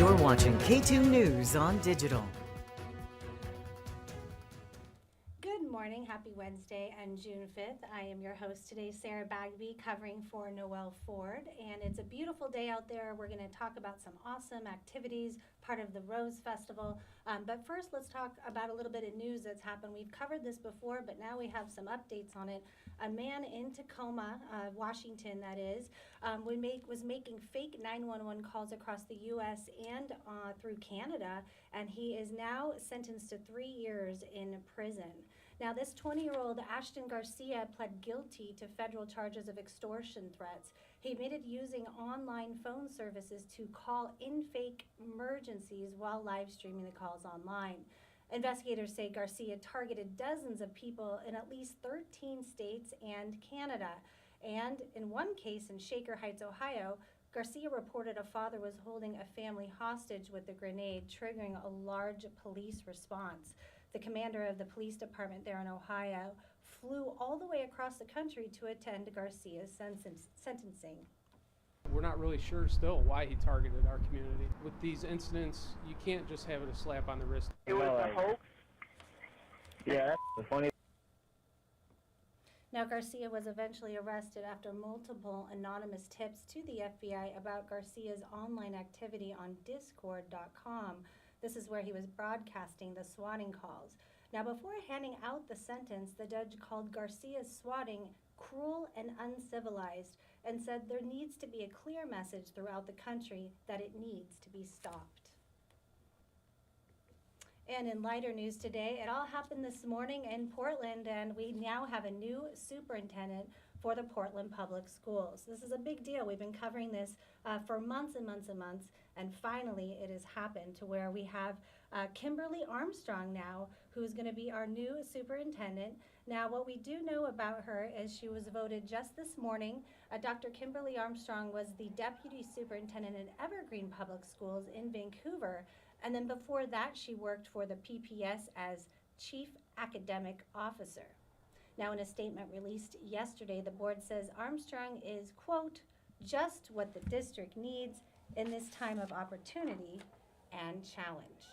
You're watching KATU News on Digital. Good morning, happy Wednesday and June 5th. I am your host today, Sarah Bagby, covering for Noelle Ford, and it's a beautiful day out there. We're going to talk about some awesome activities, part of the Rose Festival. But first, let's talk about a little bit of news that's happened. We've covered this before, but now we have some updates on it. A man in Tacoma, Washington, that is, was making fake 911 calls across the U.S. and through Canada, and he is now sentenced to 3 years in prison. Now, this 20-year-old Ashton Garcia pled guilty to federal charges of extortion threats. He admitted using online phone services to call in fake emergencies while live streaming the calls online. Investigators say Garcia targeted dozens of people in at least 13 states and Canada. And in one case in Shaker Heights, Ohio, Garcia reported a father was holding a family hostage with a grenade, triggering a large police response. The commander of the police department there in Ohio flew all the way across the country to attend Garcia's sentencing. We're not really sure still why he targeted our community. With these incidents, you can't just have it a slap on the wrist. It was a hoax. Yeah, that's funny. Now, Garcia was eventually arrested after multiple anonymous tips to the FBI about Garcia's online activity on Discord.com. This is where he was broadcasting the swatting calls. Now, before handing out the sentence, the judge called Garcia's swatting cruel and uncivilized and said there needs to be a clear message throughout the country that it needs to be stopped. And in lighter news today, it all happened this morning in Portland, and we now have a new superintendent for the Portland Public Schools. This is a big deal. We've been covering this for months and months and months, and finally it has happened to where we have Kimberly Armstrong now, who's going to be our new superintendent. Now, what we do know about her is she was voted just this morning. Dr. Kimberly Armstrong was the deputy superintendent at Evergreen Public Schools in Vancouver, and then before that she worked for the PPS as chief academic officer. Now, in a statement released yesterday, the board says Armstrong is, quote, just what the district needs in this time of opportunity and challenge.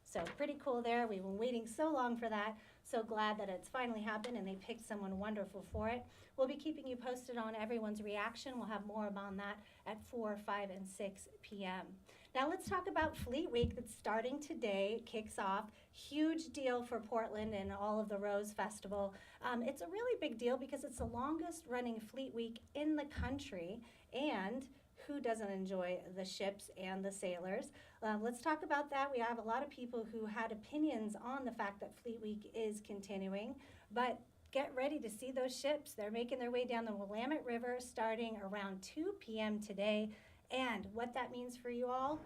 So pretty cool there. We've been waiting so long for that. So glad that it's finally happened and they picked someone wonderful for it. We'll be keeping you posted on everyone's reaction. We'll have more about that at 4, 5, and 6 p.m. Now let's talk about Fleet Week that's starting today. It kicks off. Huge deal for Portland and all of the Rose Festival. It's a really big deal because it's the longest running Fleet Week in the country, and who doesn't enjoy the ships and the sailors? Let's talk about that. We have a lot of people who had opinions on the fact that Fleet Week is continuing, but get ready to see those ships. They're making their way down the Willamette River starting around 2 p.m. today. And what that means for you all,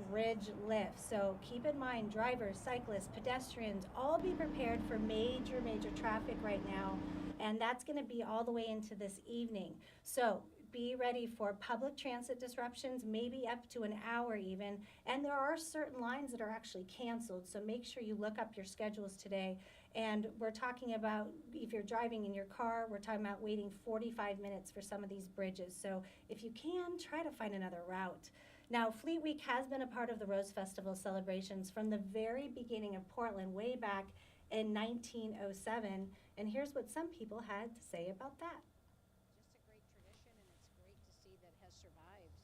bridge lift. So keep in mind, drivers, cyclists, pedestrians, all be prepared for major traffic right now. And that's going to be all the way into this evening. So be ready for public transit disruptions, maybe up to an hour even. And there are certain lines that are actually canceled. So make sure you look up your schedules today. And we're talking about, if you're driving in your car, we're talking about waiting 45 minutes for some of these bridges. So if you can, try to find another route. Now, Fleet Week has been a part of the Rose Festival celebrations from the very beginning of Portland, way back in 1907. And here's what some people had to say about that. Just a great tradition, and it's great to see that it has survived.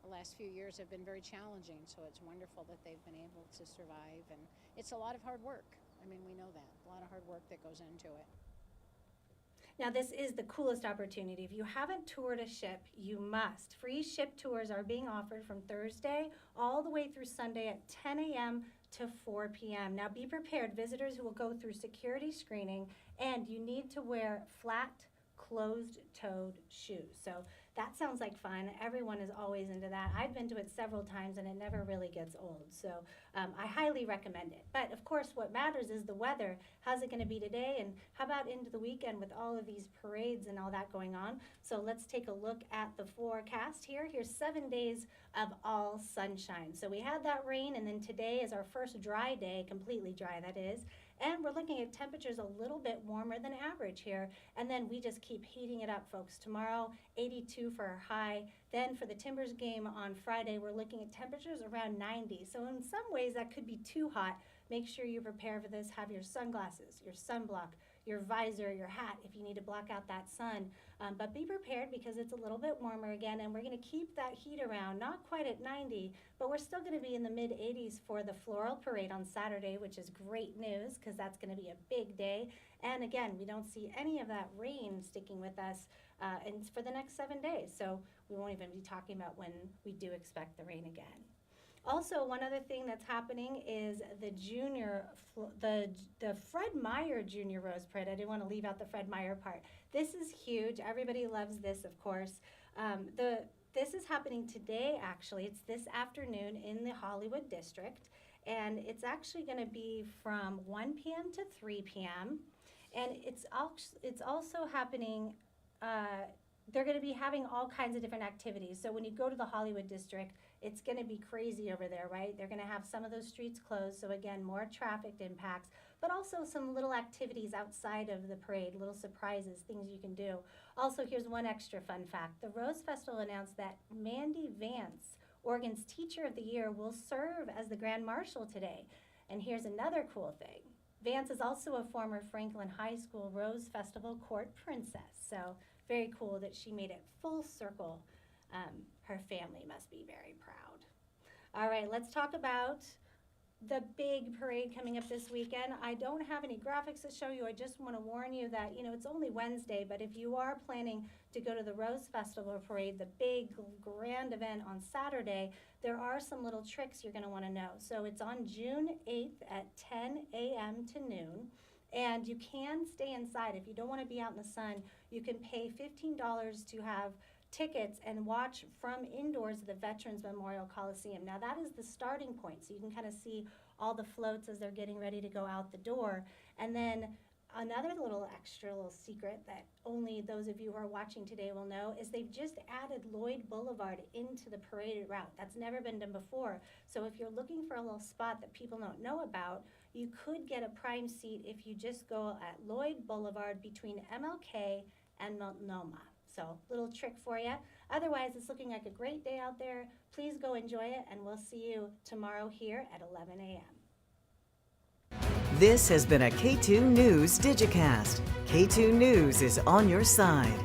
The last few years have been very challenging, so it's wonderful that they've been able to survive. And it's a lot of hard work. I mean, we know that. A lot of hard work that goes into it. Now, this is the coolest opportunity. If you haven't toured a ship, you must. Free ship tours are being offered from Thursday all the way through Sunday at 10 a.m. to 4 p.m. Now, be prepared. Visitors will go through security screening, and you need to wear flat, closed-toed shoes. So that sounds like fun. Everyone is always into that. I've been to it several times, and it never really gets old. So I highly recommend it. But, of course, what matters is the weather. How's it going to be today? And how about into the weekend with all of these parades and all that going on? So let's take a look at the forecast here. Here's 7 days of all sunshine. So we had that rain, and then today is our first dry day, completely dry, that is. And we're looking at temperatures a little bit warmer than average here. And then we just keep heating it up, folks. Tomorrow, 82 for our high. Then for the Timbers game on Friday, we're looking at temperatures around 90. So in some ways, that could be too hot. Make sure you prepare for this. Have your sunglasses, your sunblock, your visor, your hat if you need to block out that sun. But be prepared because it's a little bit warmer again, and we're going to keep that heat around, not quite at 90, but we're still going to be in the mid-80s for the floral parade on Saturday, which is great news because that's going to be a big day. And again, we don't see any of that rain sticking with us and it's for the next 7 days, so we won't even be talking about when we do expect the rain again. Also, one other thing that's happening is the Fred Meyer Junior Rose Parade. I didn't want to leave out the Fred Meyer part. This is huge. Everybody loves this, of course. This is happening today, actually. It's this afternoon in the Hollywood district, and it's actually going to be from 1 p.m. to 3 p.m. And it's also happening. They're going to be having all kinds of different activities. So when you go to the Hollywood district, it's going to be crazy over there, right? They're going to have some of those streets closed, so again, more traffic impacts, but also some little activities outside of the parade, little surprises, things you can do. Also, here's one extra fun fact. The Rose Festival announced that Mandy Vance, Oregon's Teacher of the Year, will serve as the Grand Marshal today. And here's another cool thing. Vance is also a former Franklin High School Rose Festival Court Princess, so very cool that she made it full circle. Her family must be very proud. All right, let's talk about the big parade coming up this weekend. I don't have any graphics to show you. I just want to warn you that, it's only Wednesday, but if you are planning to go to the Rose Festival Parade, the big grand event on Saturday, there are some little tricks you're going to want to know. So it's on June 8th at 10 a.m. to noon. And you can stay inside. If you don't want to be out in the sun, you can pay $15 to have tickets and watch from indoors at the Veterans Memorial Coliseum. Now that is the starting point, so you can kind of see all the floats as they're getting ready to go out the door. And then another extra little secret that only those of you who are watching today will know is they've just added Lloyd Boulevard into the parade route. That's never been done before. So if you're looking for a little spot that people don't know about, you could get a prime seat if you just go at Lloyd Boulevard between MLK and Multnomah. So, little trick for you. Otherwise, it's looking like a great day out there. Please go enjoy it, and we'll see you tomorrow here at 11 a.m. This has been a KATU News Digicast. KATU News is on your side.